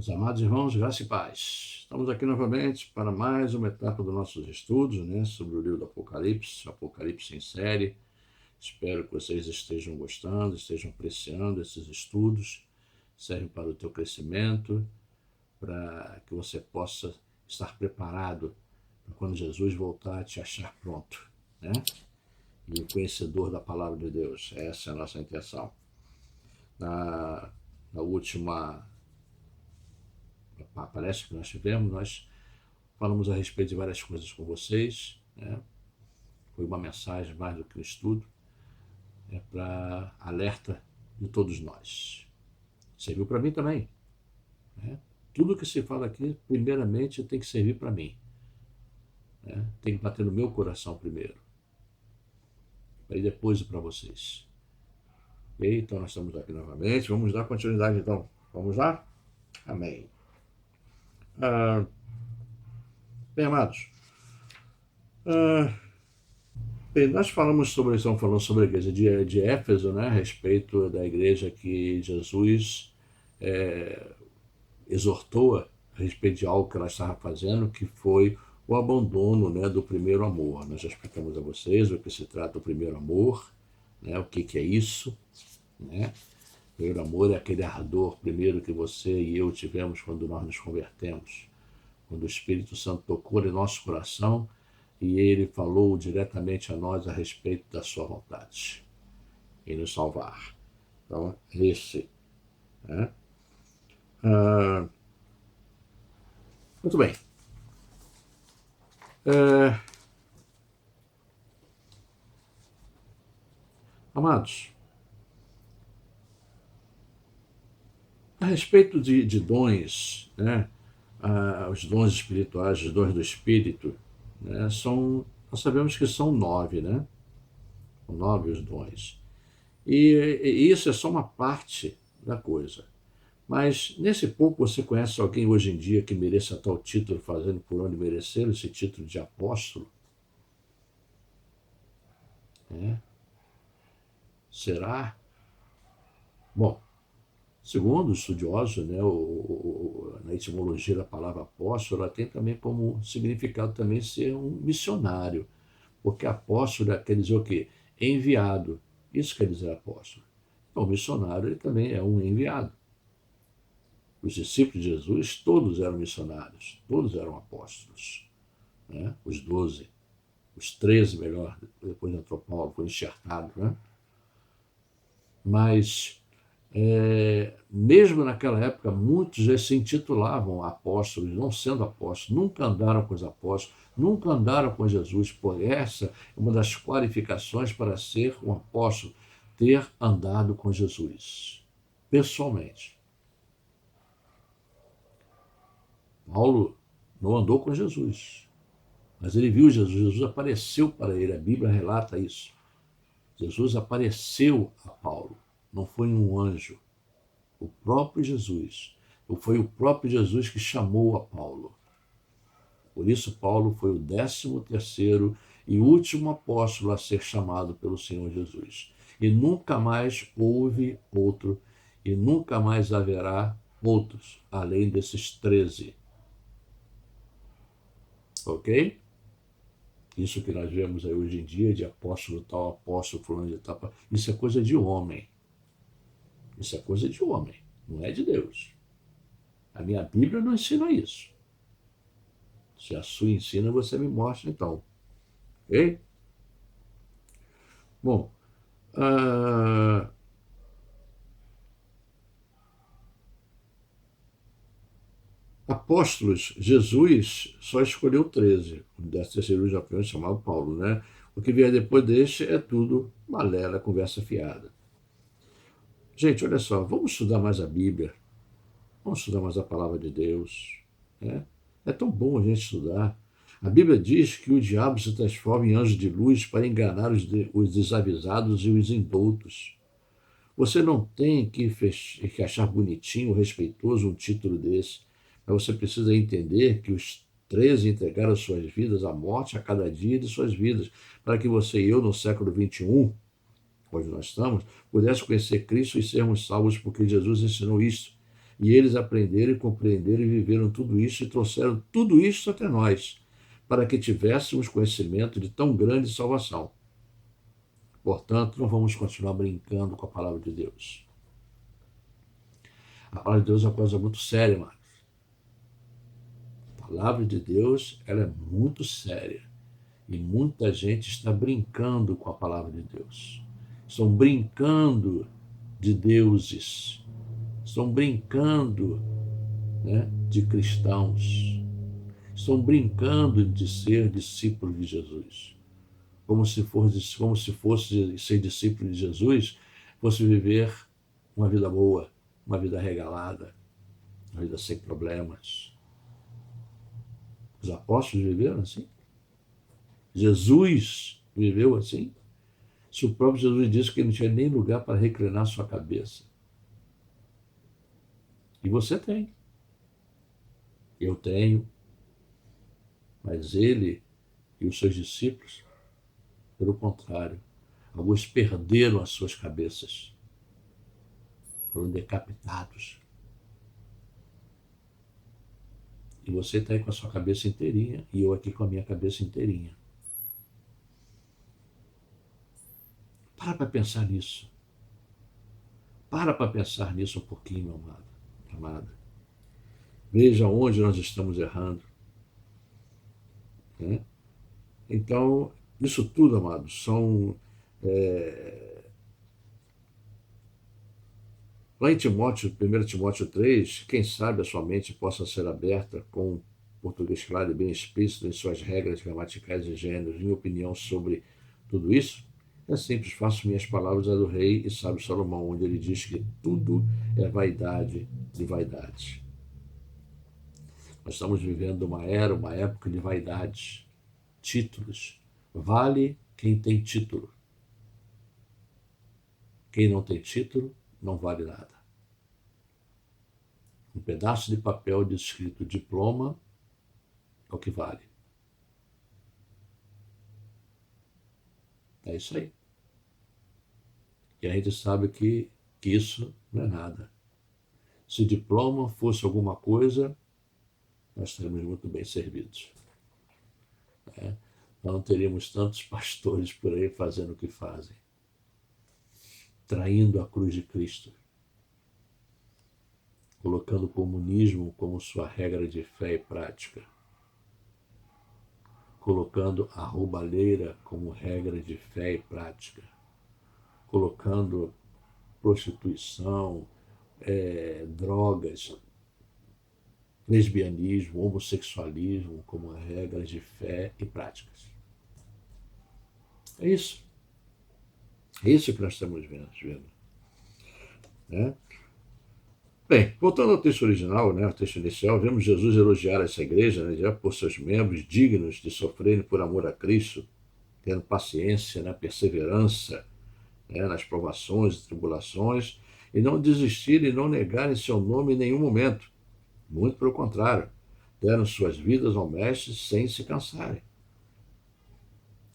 Meus amados irmãos, graça e paz. Estamos aqui novamente para mais uma etapa dos nossos estudos, sobre o livro do Apocalipse em série. Espero que vocês estejam gostando, estejam apreciando esses estudos. Servem para o teu crescimento, para que você possa estar preparado para quando Jesus voltar, te achar pronto, E conhecedor da palavra de Deus. Essa é a nossa intenção. Na última palestra que nós tivemos, nós falamos a respeito de várias coisas com vocês, Foi uma mensagem mais do que um estudo, para alerta de todos nós. Serviu para mim também, Tudo que se fala aqui, primeiramente, tem que servir para mim, Tem que bater no meu coração primeiro, para ir depois para vocês. Ok? Então nós estamos aqui novamente, vamos dar continuidade então. Vamos lá? Amém. Bem, amados, bem, nós estamos falando sobre a igreja de Éfeso, a respeito da igreja que Jesus exortou a respeito de algo que ela estava fazendo, que foi o abandono, do primeiro amor. Nós já explicamos a vocês o que se trata do primeiro amor, o que é isso, O primeiro amor é aquele ardor primeiro que você e eu tivemos quando nós nos convertemos, quando o Espírito Santo tocou em nosso coração e ele falou diretamente a nós a respeito da sua vontade em nos salvar. Então, esse. Muito bem. Amados, a respeito de dons, os dons espirituais, os dons do Espírito, nós sabemos que são 9, São 9 os dons. E isso é só uma parte da coisa. Mas nesse pouco você conhece alguém hoje em dia que mereça tal título, fazendo por onde merecer esse título de apóstolo? Será? Bom, segundo os estudiosos, na etimologia da palavra apóstolo, ela tem também como significado também ser um missionário, porque apóstolo quer dizer o quê? Enviado. Isso quer dizer apóstolo. Então, o missionário ele também é um enviado. Os discípulos de Jesus, todos eram missionários, todos eram apóstolos. Os 12, os 13, melhor, depois entrou Paulo, foi enxertado. Mas, mesmo naquela época, muitos já se intitulavam apóstolos, não sendo apóstolos, nunca andaram com os apóstolos, nunca andaram com Jesus, por essa é uma das qualificações para ser um apóstolo, ter andado com Jesus, pessoalmente. Paulo não andou com Jesus, mas ele viu Jesus, Jesus apareceu para ele, a Bíblia relata isso. Jesus apareceu a Paulo, não foi um anjo, o próprio Jesus. Foi o próprio Jesus que chamou a Paulo. Por isso Paulo foi o 13º e último apóstolo a ser chamado pelo Senhor Jesus. E nunca mais houve outro, e nunca mais haverá outros, além desses 13. Ok? Isso que nós vemos aí hoje em dia, de apóstolo tal, apóstolo fulano de tal, isso é coisa de homem. Isso é coisa de homem, não é de Deus. A minha Bíblia não ensina isso. Se a sua ensina, você me mostra então. Ok? Bom, apóstolos, Jesus só escolheu 13. O 13º já foi chamado Paulo, O que vier depois deste é tudo balela, conversa fiada. Gente, olha só, vamos estudar mais a Bíblia. Vamos estudar mais a palavra de Deus. É tão bom a gente estudar. A Bíblia diz que o diabo se transforma em anjo de luz para enganar os desavisados e os indoutos. Você não tem que achar bonitinho, respeitoso um título desse, mas você precisa entender que os 13 entregaram suas vidas à morte a cada dia de suas vidas, para que você e eu, no século XXI, onde nós estamos, pudesse conhecer Cristo e sermos salvos, porque Jesus ensinou isso. E eles aprenderam e compreenderam e viveram tudo isso e trouxeram tudo isso até nós, para que tivéssemos conhecimento de tão grande salvação. Portanto, não vamos continuar brincando com a palavra de Deus. A palavra de Deus é uma coisa muito séria, mano. A palavra de Deus, ela é muito séria. E muita gente está brincando com a palavra de Deus. Estão brincando de deuses. Estão brincando, né, de cristãos. Estão brincando de ser discípulos de Jesus. Como se fosse ser discípulo de Jesus, fosse viver uma vida boa, uma vida regalada, uma vida sem problemas. Os apóstolos viveram assim. Jesus viveu assim. Se o próprio Jesus disse que ele não tinha nem lugar para reclinar sua cabeça. E você tem. Eu tenho. Mas ele e os seus discípulos, pelo contrário, alguns perderam as suas cabeças. Foram decapitados. E você está aí com a sua cabeça inteirinha e eu aqui com a minha cabeça inteirinha. Para pensar nisso. Para pensar nisso um pouquinho, meu amado, amada. Veja onde nós estamos errando. Né? Então, isso tudo, amados, são... Lá em Timóteo, 1 Timóteo 3, quem sabe a sua mente possa ser aberta com português claro e bem explícito em suas regras gramaticais e gêneros. Minha opinião sobre tudo isso é simples, faço minhas palavras a do rei e sábio Salomão, onde ele diz que tudo é vaidade de vaidades. Nós estamos vivendo uma época de vaidades, títulos. Vale quem tem título. Quem não tem título não vale nada. Um pedaço de papel escrito diploma é o que vale. É isso aí. E a gente sabe que isso não é nada. Se diploma fosse alguma coisa, nós estaríamos muito bem servidos. Não teríamos tantos pastores por aí fazendo o que fazem, traindo a cruz de Cristo, colocando o comunismo como sua regra de fé e prática, colocando a roubalheira como regra de fé e prática, colocando prostituição, drogas, lesbianismo, homossexualismo como regras de fé e práticas. É isso. É isso que nós estamos vendo. Né? Bem, voltando ao texto original, né, ao texto inicial, vemos Jesus elogiar essa igreja, né, já por seus membros dignos de sofrerem por amor a Cristo, tendo paciência, né, perseverança, né, nas provações e tribulações, e não desistirem e não negarem seu nome em nenhum momento. Muito pelo contrário, deram suas vidas ao Mestre sem se cansarem.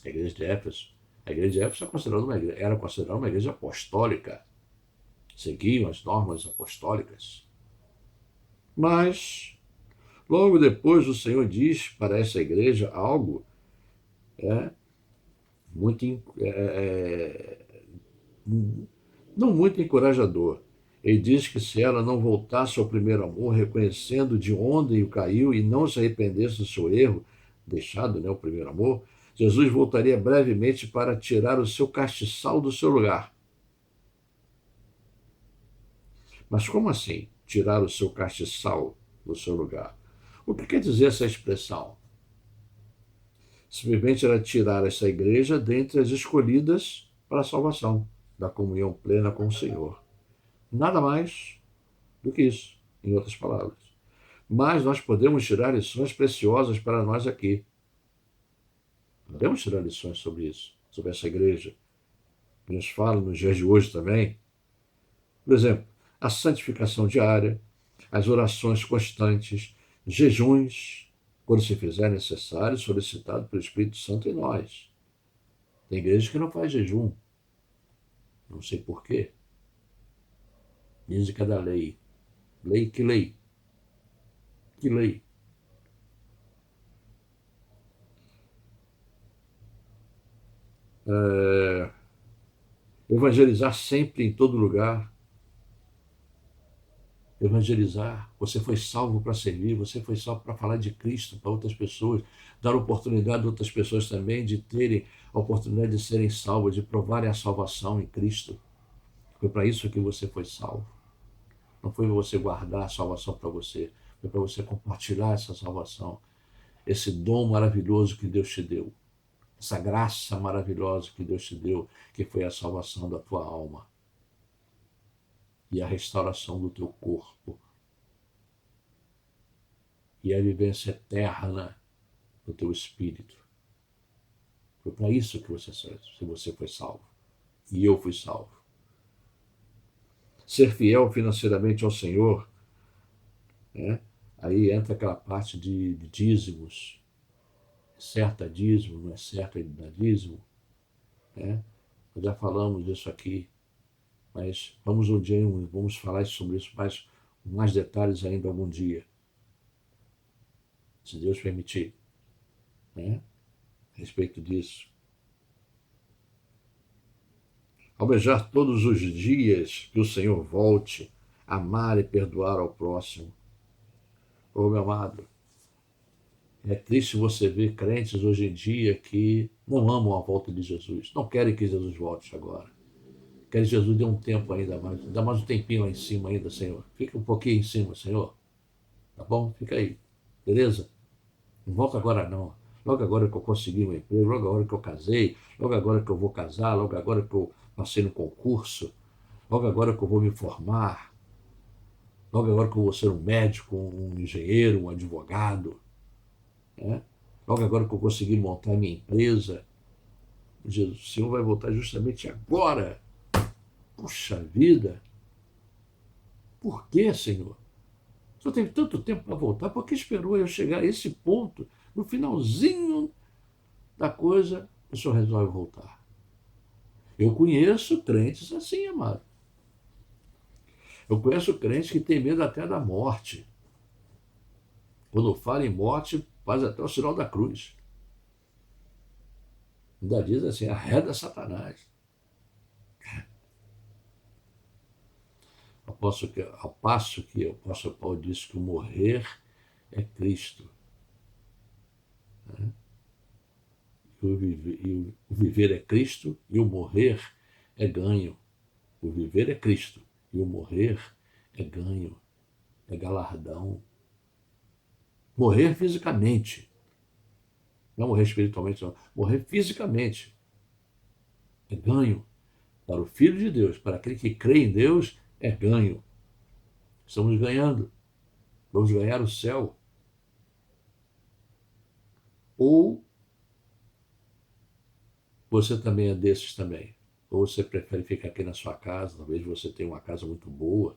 A igreja de Éfeso. A igreja de Éfeso era considerada uma igreja apostólica. Seguiam as normas apostólicas. Mas, logo depois, o Senhor diz para essa igreja algo muito, não muito encorajador. Ele diz que se ela não voltasse ao primeiro amor, reconhecendo de onde caiu e não se arrependesse do seu erro, deixado, né, o primeiro amor, Jesus voltaria brevemente para tirar o seu castiçal do seu lugar. Mas como assim, tirar o seu castiçal do seu lugar? O que quer dizer essa expressão? Simplesmente era tirar essa igreja dentre as escolhidas para a salvação, da comunhão plena com o Senhor. Nada mais do que isso, em outras palavras. Mas nós podemos tirar lições preciosas para nós aqui. Podemos tirar lições sobre isso, sobre essa igreja, que nos fala nos dias de hoje também. Por exemplo, a santificação diária, as orações constantes, jejuns, quando se fizer necessário, solicitado pelo Espírito Santo em nós. Tem igreja que não faz jejum. Não sei porquê. Dizem que é da lei. Lei, que lei? Que lei? É, evangelizar sempre em todo lugar. Evangelizar. Você foi salvo para servir, você foi salvo para falar de Cristo para outras pessoas, dar oportunidade a outras pessoas também de terem a oportunidade de serem salvas, de provarem a salvação em Cristo. Foi para isso que você foi salvo. Não foi você guardar a salvação para você, foi para você compartilhar essa salvação, esse dom maravilhoso que Deus te deu, essa graça maravilhosa que Deus te deu, que foi a salvação da tua alma e a restauração do teu corpo e a vivência eterna do teu espírito. Foi para isso que você foi salvo. E eu fui salvo. Ser fiel financeiramente ao Senhor, né? Aí entra aquela parte de dízimos. Certa dízimo, não é certo ainda dízimo, né? Nós já falamos disso aqui, mas vamos um dia, vamos falar sobre isso mais detalhes ainda algum dia, se Deus permitir, né? A respeito disso. Almejar todos os dias que o Senhor volte, amar e perdoar ao próximo. Ô, meu amado, é triste você ver crentes hoje em dia que não amam a volta de Jesus, não querem que Jesus volte agora. Querem que Jesus dê um tempo ainda mais, dá mais um tempinho lá em cima ainda, Senhor. Fica um pouquinho em cima, Senhor. Tá bom? Fica aí. Beleza? Não volta agora não. Logo agora que eu consegui um emprego, logo agora que eu casei, logo agora que eu vou casar, logo agora que eu passei no concurso, logo agora que eu vou me formar, logo agora que eu vou ser um médico, um engenheiro, um advogado, né? Logo agora que eu consegui montar minha empresa. Jesus, o Senhor vai voltar justamente agora. Puxa vida! Por que, Senhor? O Senhor teve tanto tempo para voltar, por que esperou eu chegar a esse ponto? No finalzinho da coisa, o Senhor resolve voltar. Eu conheço crentes assim, amado. Eu conheço crentes que têm medo até da morte. Quando fala em morte, faz até o sinal da cruz. Ainda diz assim, arreda Satanás. Ao passo que o apóstolo Paulo disse que o morrer é Cristo. Né? O viver é Cristo e o morrer é ganho. O viver é Cristo e o morrer é ganho, é galardão. Morrer fisicamente, não morrer espiritualmente, não. Morrer fisicamente é ganho. Para o Filho de Deus, para aquele que crê em Deus, é ganho. Estamos ganhando. Vamos ganhar o céu. Ou você também é desses também. Ou você prefere ficar aqui na sua casa, talvez você tenha uma casa muito boa,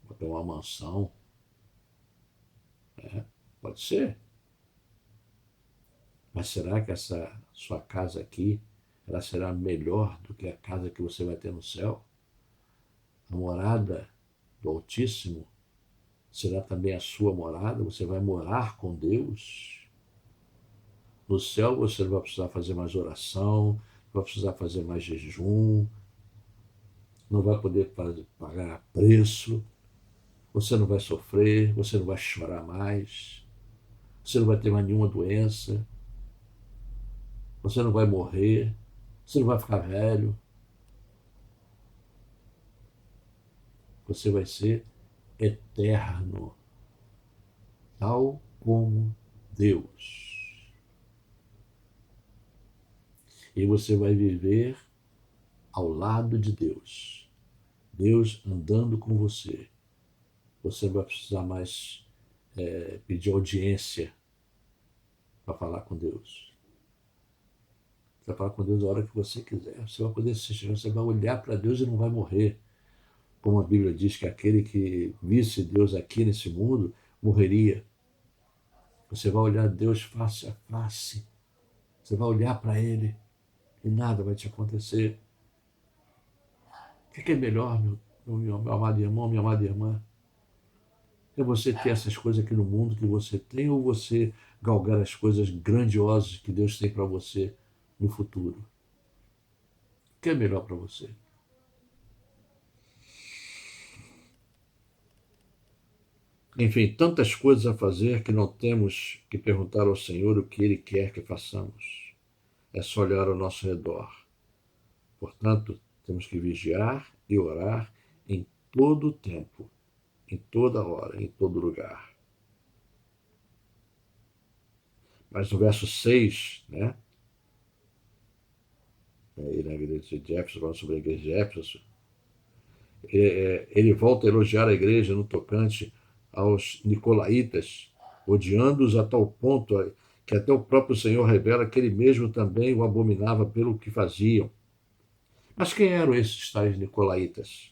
ou tenha uma mansão. Né? Pode ser. Mas será que essa sua casa aqui, ela será melhor do que a casa que você vai ter no céu? A morada do Altíssimo será também a sua morada? Você vai morar com Deus? No céu você não vai precisar fazer mais oração, não vai precisar fazer mais jejum, não vai poder pagar preço, você não vai sofrer, você não vai chorar mais, você não vai ter mais nenhuma doença, você não vai morrer, você não vai ficar velho, você vai ser eterno, tal como Deus. E você vai viver ao lado de Deus, Deus andando com você. Você não vai precisar mais pedir audiência para falar com Deus. Você vai falar com Deus a hora que você quiser. Você vai poder assistir, você vai olhar para Deus e não vai morrer. Como a Bíblia diz que aquele que visse Deus aqui nesse mundo morreria. Você vai olhar Deus face a face. Você vai olhar para Ele e nada vai te acontecer. O que é melhor, meu amado irmão, minha amada irmã? É você ter essas coisas aqui no mundo que você tem ou você galgar as coisas grandiosas que Deus tem para você no futuro? O que é melhor para você? Enfim, tantas coisas a fazer que não temos que perguntar ao Senhor o que Ele quer que façamos. É só olhar ao nosso redor. Portanto, temos que vigiar e orar em todo o tempo, em toda hora, em todo lugar. Mas no verso 6, né? Aí na igreja de Jefferson, falando sobre a igreja de Jefferson, ele volta a elogiar a igreja no tocante aos nicolaítas, odiando-os a tal ponto que até o próprio Senhor revela que ele mesmo também o abominava pelo que faziam. Mas quem eram esses tais nicolaítas?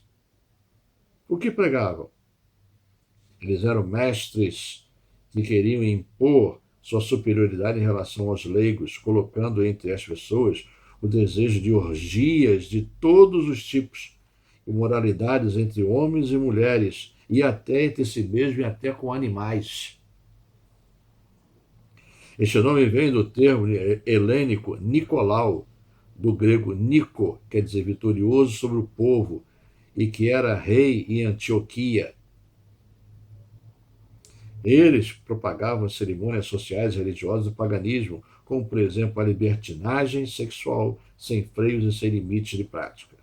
O que pregavam? Eles eram mestres que queriam impor sua superioridade em relação aos leigos, colocando entre as pessoas o desejo de orgias de todos os tipos, imoralidades entre homens e mulheres, e até entre si mesmo e até com animais. Este nome vem do termo helênico Nicolau, do grego Nico, quer dizer vitorioso sobre o povo, e que era rei em Antioquia. Eles propagavam cerimônias sociais e religiosas do paganismo, como, por exemplo, a libertinagem sexual sem freios e sem limites de prática.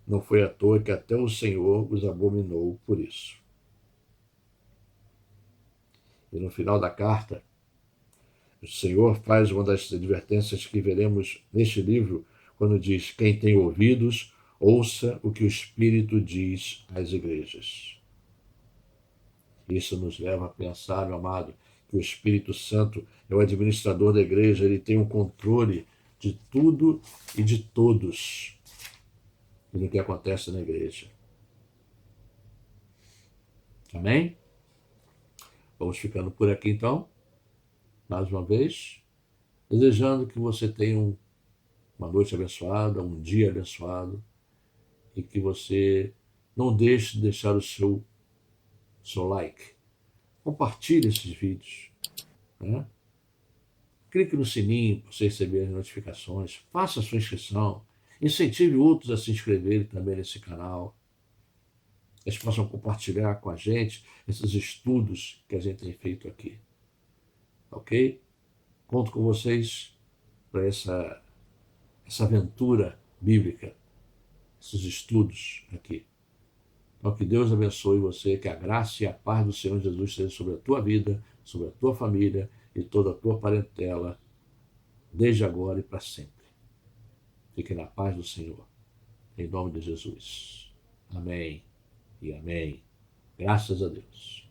Não foi à toa que até o Senhor os abominou por isso. E no final da carta, o Senhor faz uma das advertências que veremos neste livro, quando diz: quem tem ouvidos, ouça o que o Espírito diz às igrejas. Isso nos leva a pensar, meu amado, que o Espírito Santo é o administrador da igreja, ele tem o controle de tudo e de todos e do que acontece na igreja. Amém? Vamos ficando por aqui então, mais uma vez, desejando que você tenha uma noite abençoada, um dia abençoado e que você não deixe de deixar o seu like. Compartilhe esses vídeos, né? Clique no sininho para você receber as notificações. Faça a sua inscrição. Incentive outros a se inscreverem também nesse canal. Eles possam compartilhar com a gente esses estudos que a gente tem feito aqui. Ok? Conto com vocês para essa aventura bíblica, esses estudos aqui. Então, que Deus abençoe você, que a graça e a paz do Senhor Jesus estejam sobre a tua vida, sobre a tua família e toda a tua parentela, desde agora e para sempre. Fique na paz do Senhor. Em nome de Jesus. Amém e amém. Graças a Deus.